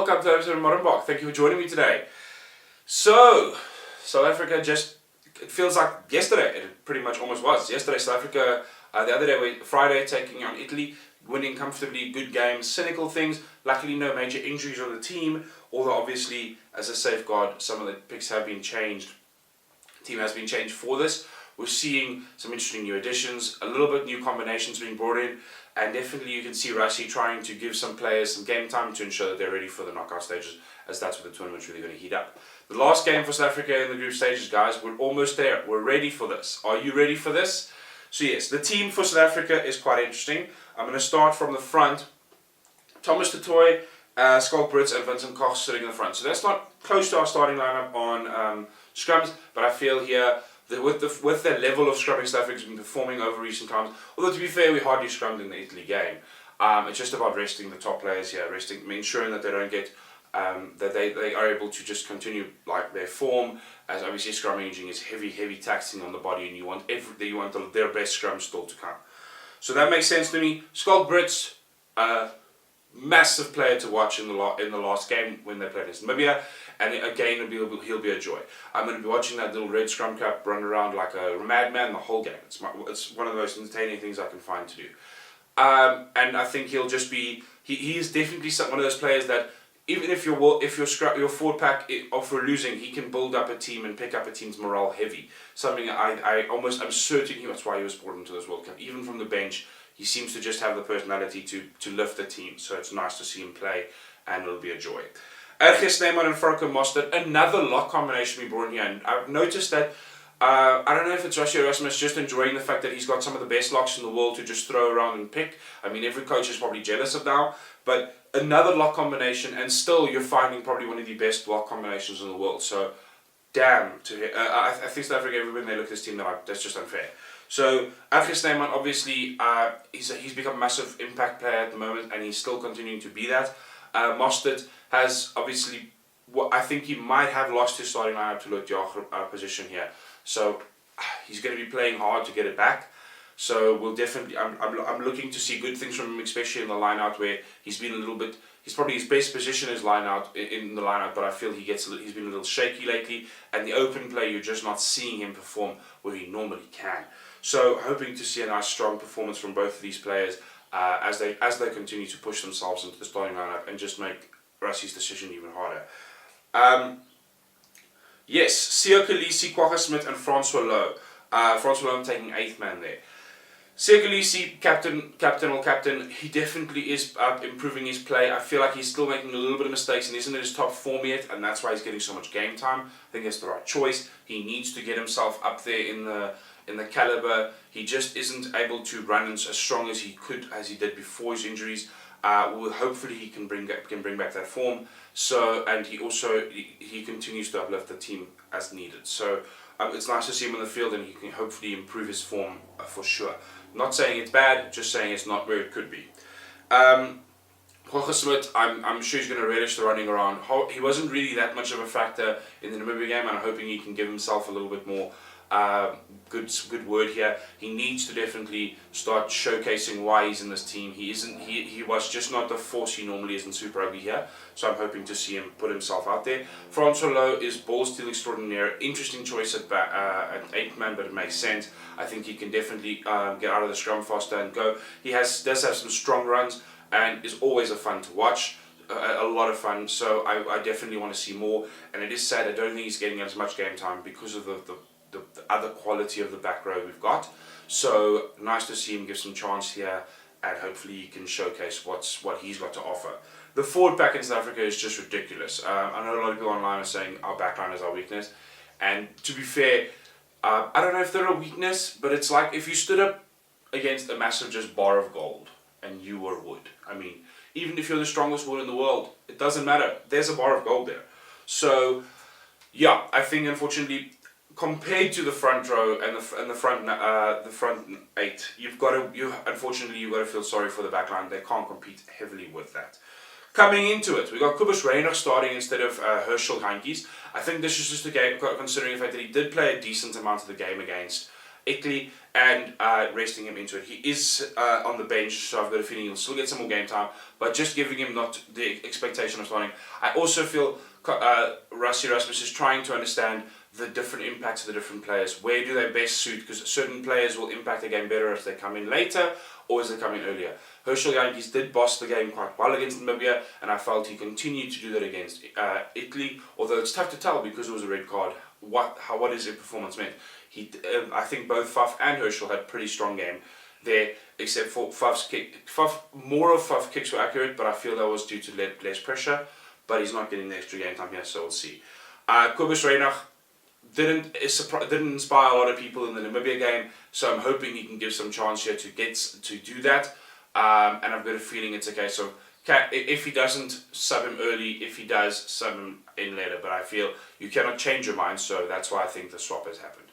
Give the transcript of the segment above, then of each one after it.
welcome to episode of Modern Block. Thank you for joining me today. So, South Africa it feels like yesterday, it pretty much almost was. Yesterday, South Africa, the other day, Friday, taking on Italy, winning comfortably, good games, cynical things. Luckily, no major injuries on the team, although obviously, as a safeguard, some of the picks have been changed. The team has been changed for this. We're seeing some interesting new additions, a little bit new combinations being brought in, and definitely you can see RWC trying to give some players some game time to ensure that they're ready for the knockout stages, as that's where the tournament's really going to heat up. The last game for South Africa in the group stages, guys, we're almost there. We're ready for this. Are you ready for this? So yes, the team for South Africa is quite interesting. I'm going to start from the front. Thomas Toit, Schalk, Brits and Vincent Koch sitting in the front. So that's not close to our starting lineup on scrums, but I feel here that with the level of scrumming South Africa's been performing over recent times, although to be fair, we hardly scrummed in the Italy game. It's just about resting the top players here, ensuring that they don't get, that they are able to just continue like their form, as obviously scrummaging is heavy taxing on the body, and you want their best scrum still to come. So that makes sense to me. Schalk, Brits, massive player to watch in the last game when they played against Namibia, and again he'll be a joy. I'm going to be watching that little red scrum cap run around like a madman the whole game. It's one of the most entertaining things I can find to do, and I think he'll just be he is definitely one of those players that even if your forward pack for losing, he can build up a team and pick up a team's morale heavy. Something I'm certain that's why he was brought into this World Cup. Even from the bench, he seems to just have the personality to lift the team. So it's nice to see him play, and it'll be a joy. Snyman and Franco Mostert, another lock combination we brought in here. And I've noticed that, I don't know if it's Russia Erasmus just enjoying the fact that he's got some of the best locks in the world to just throw around and pick. I mean, every coach is probably jealous of now, but another lock combination, and still you're finding probably one of the best lock combinations in the world. So, damn, I think South Africa, when they look at this team, that's just unfair. So, Snyman, obviously, he's become a massive impact player at the moment, and he's still continuing to be that. Mostert has obviously, I think he might have lost his starting lineup to Louw position here. So, he's going to be playing hard to get it back. So we'll definitely, I'm looking to see good things from him, especially in the line-out where he's been a little bit, he's probably his best position is line-out in the line-out, but I feel he's been a little shaky lately, and the open play, you're just not seeing him perform where he normally can. So hoping to see a nice strong performance from both of these players as they continue to push themselves into the starting line-up and just make RWC's decision even harder. Yes, Kolisi, Kwagga and Francois Louw. Francois Louw taking 8th man there. Kolisi, captain, he definitely is improving his play. I feel like he's still making a little bit of mistakes and isn't in his top form yet, and that's why he's getting so much game time. I think that's the right choice. He needs to get himself up there in the caliber. He just isn't able to run as strong as he did before his injuries. Hopefully he can bring back that form. So, and he continues to uplift the team as needed. So it's nice to see him in the field, and he can hopefully improve his form for sure. Not saying it's bad, just saying it's not where it could be. Kwagga, I'm sure he's going to relish the running around. He wasn't really that much of a factor in the Namibia game, and I'm hoping he can give himself a little bit more good word here. He needs to definitely start showcasing why he's in this team. He was just not the force he normally is in Super Rugby here, so I'm hoping to see him put himself out there. Francois Louw is ball steal extraordinaire. Interesting choice at 8th man, but it makes sense. I think he can definitely get out of the scrum faster and go. He does have some strong runs and is always a fun to watch. A lot of fun, so I definitely want to see more. And it is sad I don't think he's getting as much game time because of the other quality of the back row we've got. So nice to see him give some chance here, and hopefully he can showcase what he's got to offer. The forward pack in South Africa is just ridiculous. I know a lot of people online are saying our backline is our weakness, and to be fair, I don't know if they're a weakness, but it's like if you stood up against a massive just bar of gold and you were wood. I mean, even if you're the strongest wood in the world, it doesn't matter. There's a bar of gold there. So yeah, I think unfortunately, compared to the front row and the front 8, unfortunately you've got to feel sorry for the backline. They can't compete heavily with that. Coming into it, we got Cobus Reinach starting instead of Jantjies. I think this is just a game, considering the fact that he did play a decent amount of the game against Italy and resting him into it. He is on the bench, so I've got a feeling he'll still get some more game time, but just giving him not the expectation of starting. I also feel Rassie Rasmus is trying to understand the different impacts of the different players. Where do they best suit? Because certain players will impact the game better if they come in later or as they come in earlier. Jantjies did boss the game quite well against Namibia, and I felt he continued to do that against Italy, although it's tough to tell because it was a red card what his performance meant. I think both Faf and Herschel had pretty strong game there, except for Faf's kick. More of Faf's kicks were accurate, but I feel that was due to less pressure, but he's not getting the extra game time here, so we'll see. Cobus Reinach didn't inspire a lot of people in the Namibia game, so I'm hoping he can give some chance here to do that. And I've got a feeling it's a case of if he doesn't, sub him early. If he does, sub him in later. But I feel you cannot change your mind, so that's why I think the swap has happened.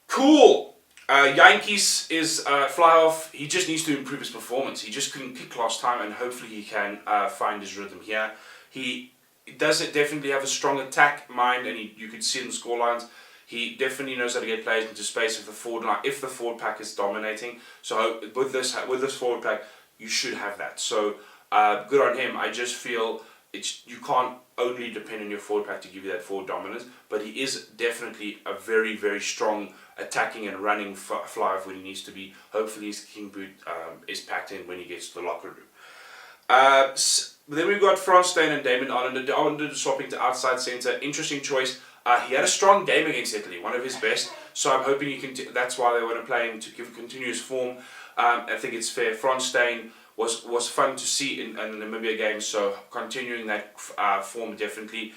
Cool. Jantjies is fly off. He just needs to improve his performance. He just couldn't kick last time, and hopefully he can find his rhythm here. He does definitely have a strong attack mind, and you could see in the scorelines. He definitely knows how to get players into space if the forward line, if the forward pack is dominating. So with this forward pack, you should have that. So good on him. I just feel you can't only depend on your forward pack to give you that forward dominance, but he is definitely a very, very strong attacking and running fly-off when he needs to be. Hopefully his king boot is packed in when he gets to the locker room. Then we've got Frans, Steyn and Damian Allende swapping to outside centre. Interesting choice. He had a strong game against Italy, one of his best, so I'm hoping that's why they want to play him, to give continuous form. I think it's fair. Frans Steyn was fun to see in the Namibia game, so continuing that form definitely.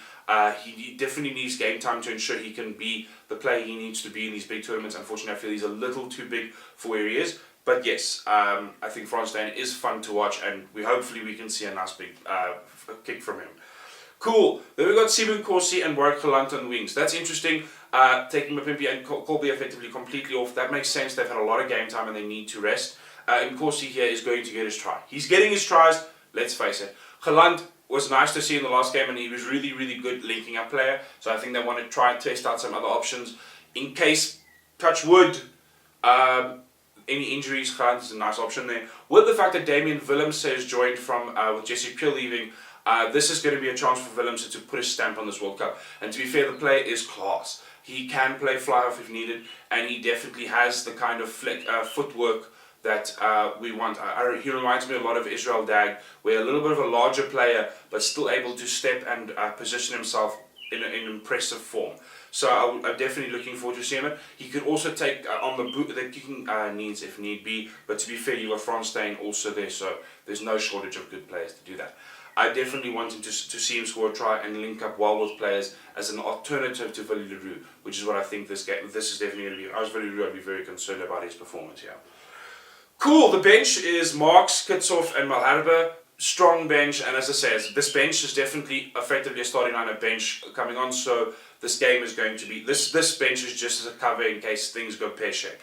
He definitely needs game time to ensure he can be the player he needs to be in these big tournaments. Unfortunately, I feel he's a little too big for where he is. But yes, I think Frans Steyn is fun to watch, and hopefully we can see a nice big kick from him. Cool. Then we got Nkosi and Warrick Gelant on wings. That's interesting. Taking Mapimpi and Colby effectively completely off. That makes sense. They've had a lot of game time and they need to rest. Nkosi here is going to get his try. He's getting his tries. Let's face it. Gelant was nice to see in the last game, and he was really, really good linking up player. So I think they want to try and test out some other options in case, touch wood, any injuries. Gelant is a nice option there. With the fact that Damian Willemse has joined from with Jesse Peel leaving. This is going to be a chance for Willemse to put his stamp on this World Cup. And to be fair, the player is class. He can play fly-off if needed, and he definitely has the kind of footwork that we want. He reminds me a lot of Israel Dag, where a little bit of a larger player, but still able to step and position himself in impressive form. So I'm definitely looking forward to seeing it. He could also take on the kicking needs if need be, but to be fair, you got Frans Steyn also there, so there's no shortage of good players to do that. I definitely want him to see him score a try and link up well with players as an alternative to Louw, which is what I think this is definitely going to be. If I was Louw, I'd be very concerned about his performance here. Cool, the bench is Marx, Kitshoff and Malherbe. Strong bench, and as I said, this bench is definitely effectively a starting lineup bench coming on, so this game is going to be, this bench is just as a cover in case things go pear-shaped.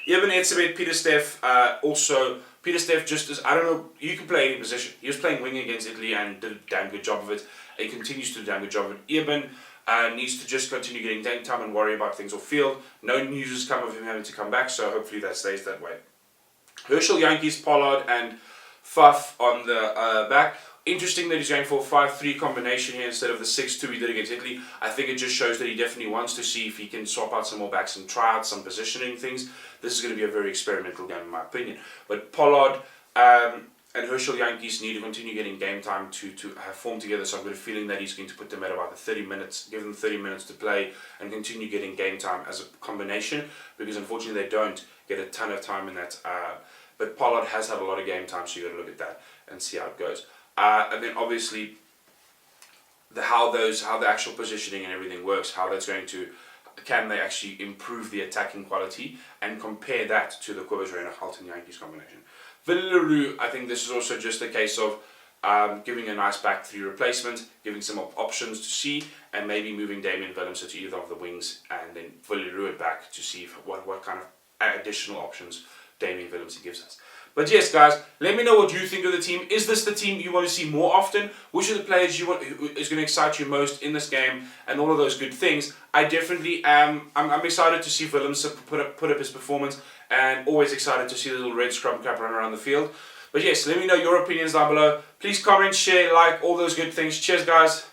Eben, Etzebeth, Pieter-Steph, also Pieter-Steph just as, I don't know, you can play any position. He was playing wing against Italy and did a damn good job of it. He continues to do a damn good job of it. Eben needs to just continue getting game time and worry about things off field. No news has come of him having to come back, so hopefully that stays that way. Herschel, Jantjies, Pollard and Faf on the back. Interesting that he's going for a 5-3 combination here instead of the 6-2 he did against Italy. I think it just shows that he definitely wants to see if he can swap out some more backs and try out some positioning things. This is going to be a very experimental game in my opinion. But Pollard and Herschel, Jantjies need to continue getting game time to have form together, so I've got a feeling that he's going to put them at about the 30 minutes, give them 30 minutes to play and continue getting game time as a combination, because unfortunately they don't get a ton of time in that. But Pollard has had a lot of game time, so you've got to look at that and see how it goes. And then obviously how the actual positioning and everything works, how that's going to, can they actually improve the attacking quality and compare that to the Cobus, Reinach, Elton, Jantjies combination. Louw, I think this is also just a case of giving a nice back three replacement, giving some options to see, and maybe moving Damian Willemse to either of the wings, and then Louw it back to see what kind of additional options Damian Willemse gives us. But yes, guys, let me know what you think of the team. Is this the team you want to see more often? Which are the players you want who is going to excite you most in this game, and all of those good things? I definitely am. I'm excited to see Willemse put up his performance, and always excited to see the little red scrum cap run around the field. But yes, let me know your opinions down below. Please comment, share, like, all those good things. Cheers, guys.